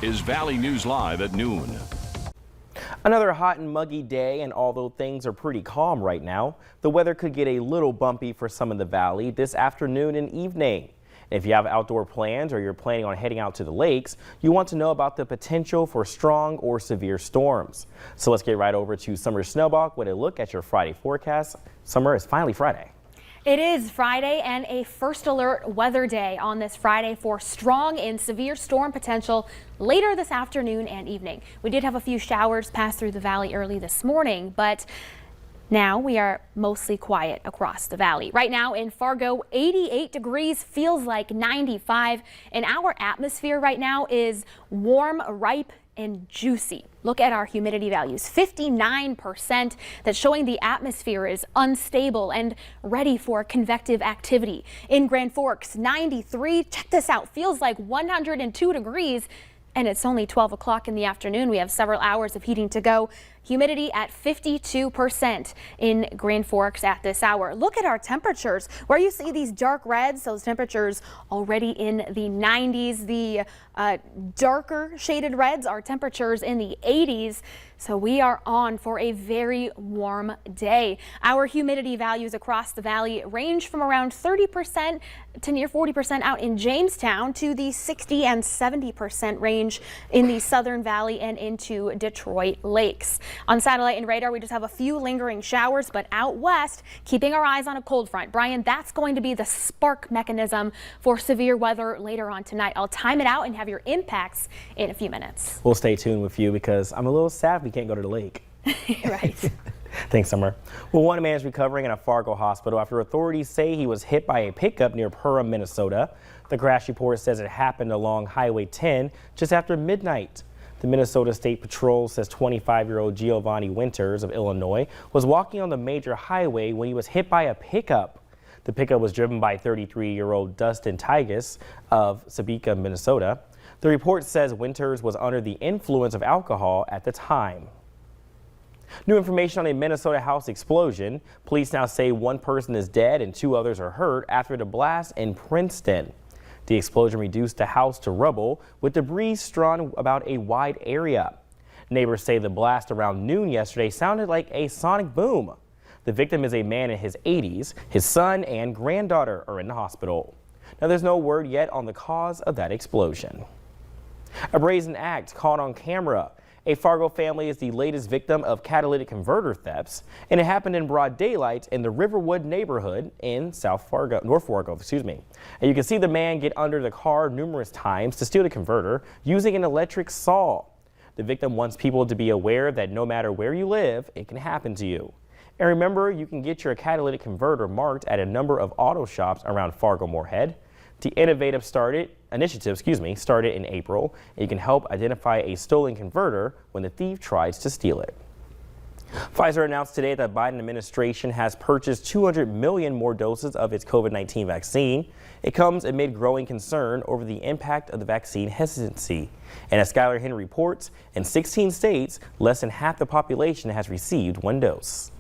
is Valley News Live at noon. Another hot and muggy day, and although things are pretty calm right now, the weather could get a little bumpy for some in the valley this afternoon and evening. If you have outdoor plans or you're planning on heading out to the lakes, you want to know about the potential for strong or severe storms. So let's get right over to Summer Snowbach with a look at your Friday forecast. Summer, it's finally Friday. It is Friday and a first alert weather day on this Friday for strong and severe storm potential later this afternoon and evening. We did have a few showers pass through the valley early this morning, but now we are mostly quiet across the valley. Right now in Fargo, 88 degrees, feels like 95, and our atmosphere right now is warm, ripe, and juicy. Look at our humidity values, 59%. That's showing the atmosphere is unstable and ready for convective activity. In Grand Forks, 93. Check this out, feels like 102 degrees. And it's only 12 o'clock in the afternoon. We have several hours of heating to go. Humidity at 52% in Grand Forks at this hour. Look at our temperatures. Where you see these dark reds, those temperatures already in the 90s. The darker shaded reds are temperatures in the 80s. So we are on for a very warm day. Our humidity values across the valley range from around 30% to near 40% out in Jamestown to the 60 and 70% range in the Southern Valley and into Detroit lakes. On satellite and radar, we just have a few lingering showers, but out west, keeping our eyes on a cold front. Brian, that's going to be the spark mechanism for severe weather later on tonight. I'll time it out and have your impacts in a few minutes. We'll stay tuned with you because I'm a little sad we can't go to the lake. Right. Thanks, Summer. Well, one man is recovering in a Fargo hospital after authorities say he was hit by a pickup near Perham, Minnesota. The crash report says it happened along Highway 10 just after midnight. The Minnesota State Patrol says 25-year-old Giovanni Winters of Illinois was walking on the major highway when he was hit by a pickup. The pickup was driven by 33-year-old Dustin Tigas of Sebeka, Minnesota. The report says Winters was under the influence of alcohol at the time. New information on a Minnesota house explosion. Police now say one person is dead and 2 others are hurt after the blast in Princeton. The explosion reduced the house to rubble with debris strewn about a wide area. Neighbors say the blast around noon yesterday sounded like a sonic boom. The victim is a man in his 80s. His son and granddaughter are in the hospital. Now, there's no word yet on the cause of that explosion. A brazen act caught on camera. A Fargo family is the latest victim of catalytic converter thefts, and it happened in broad daylight in the Riverwood neighborhood in North Fargo, And you can see the man get under the car numerous times to steal the converter using an electric saw. The victim wants people to be aware that no matter where you live, it can happen to you. And remember, you can get your catalytic converter marked at a number of auto shops around Fargo-Moorhead. The initiative started in April, and you can help identify a stolen converter when the thief tries to steal it. Pfizer announced today that the Biden administration has purchased 200 million more doses of its COVID-19 vaccine. It comes amid growing concern over the impact of the vaccine hesitancy. And as Skylar Henry reports, in 16 states, less than half the population has received 1 dose.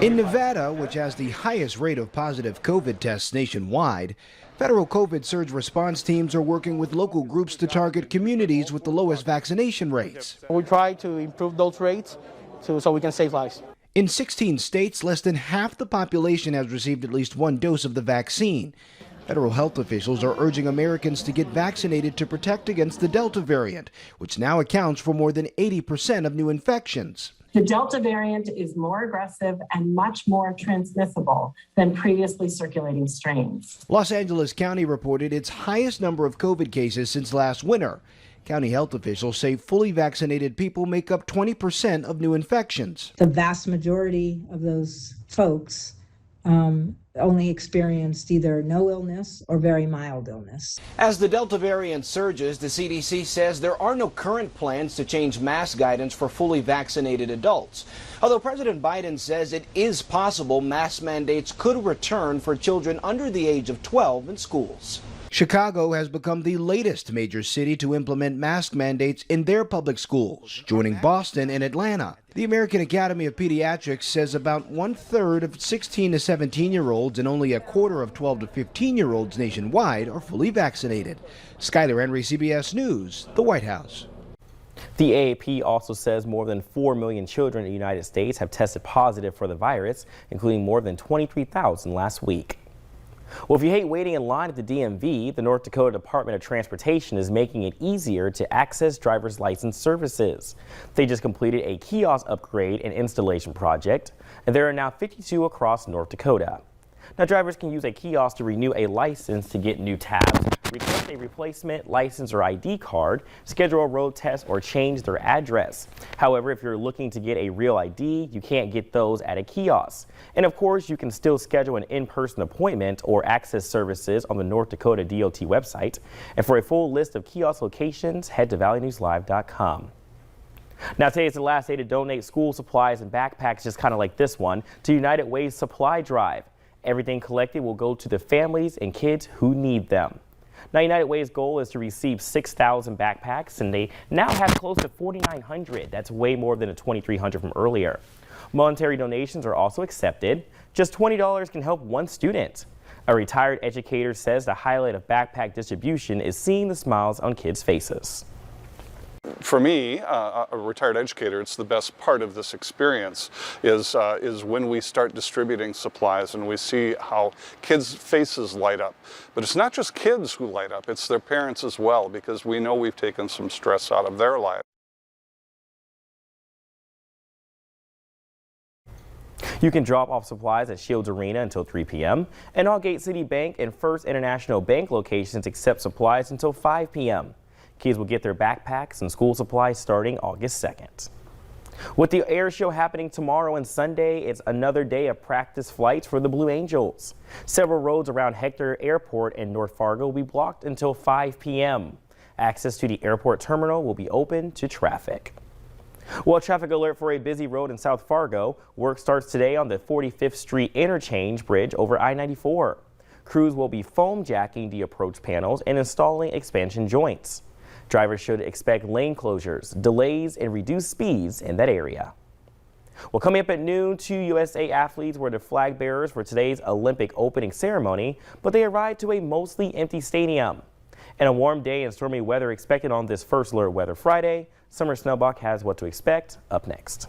In Nevada, which has the highest rate of positive COVID tests nationwide, federal COVID surge response teams are working with local groups to target communities with the lowest vaccination rates. We try to improve those rates so we can save lives. In 16 states, less than half the population has received at least 1 dose of the vaccine. Federal health officials are urging Americans to get vaccinated to protect against the Delta variant, which now accounts for more than 80% of new infections. The Delta variant is more aggressive and much more transmissible than previously circulating strains. Los Angeles County reported its highest number of COVID cases since last winter. County health officials say fully vaccinated people make up 20% of new infections. The vast majority of those folks only experienced either no illness or very mild illness. As the Delta variant surges, the CDC says there are no current plans to change mask guidance for fully vaccinated adults. Although President Biden says it is possible mask mandates could return for children under the age of 12 in schools. Chicago has become the latest major city to implement mask mandates in their public schools, joining Boston and Atlanta. The American Academy of Pediatrics says about 1/3 of 16 to 17-year-olds and only a quarter of 12 to 15-year-olds nationwide are fully vaccinated. Skyler Henry, CBS News, the White House. The AAP also says more than 4 million children in the United States have tested positive for the virus, including more than 23,000 last week. Well, if you hate waiting in line at the DMV, the North Dakota Department of Transportation is making it easier to access driver's license services. They just completed a kiosk upgrade and installation project, and there are now 52 across North Dakota. Now, drivers can use a kiosk to renew a license to get new tabs, request a replacement license or ID card, schedule a road test, or change their address. However, if you're looking to get a real ID, you can't get those at a kiosk. And of course, you can still schedule an in-person appointment or access services on the North Dakota DOT website. And for a full list of kiosk locations, head to valleynewslive.com. Now, today is the last day to donate school supplies and backpacks, just kind of like this one, to United Way's supply drive. Everything collected will go to the families and kids who need them. Now, United Way's goal is to receive 6,000 backpacks, and they now have close to 4,900. That's way more than the 2,300 from earlier. Monetary donations are also accepted. Just $20 can help one student. A retired educator says the highlight of backpack distribution is seeing the smiles on kids' faces. For me, a retired educator, it's the best part of this experience is when we start distributing supplies and we see how kids' faces light up. But it's not just kids who light up, it's their parents as well, because we know we've taken some stress out of their lives. You can drop off supplies at Shields Arena until 3 p.m. and all Gate City Bank and First International Bank locations accept supplies until 5 p.m. Kids will get their backpacks and school supplies starting August 2nd. With the air show happening tomorrow and Sunday, it's another day of practice flights for the Blue Angels. Several roads around Hector Airport in North Fargo will be blocked until 5 p.m. Access to the airport terminal will be open to traffic. Well, traffic alert for a busy road in South Fargo. Work starts today on the 45th Street interchange bridge over I-94. Crews will be foam jacking the approach panels and installing expansion joints. Drivers should expect lane closures, delays, and reduced speeds in that area. Well, coming up at noon, 2 USA athletes were the flag bearers for today's Olympic opening ceremony, but they arrived to a mostly empty stadium. And a warm day and stormy weather expected on this First Alert Weather Friday. Summer Snowbach has what to expect up next.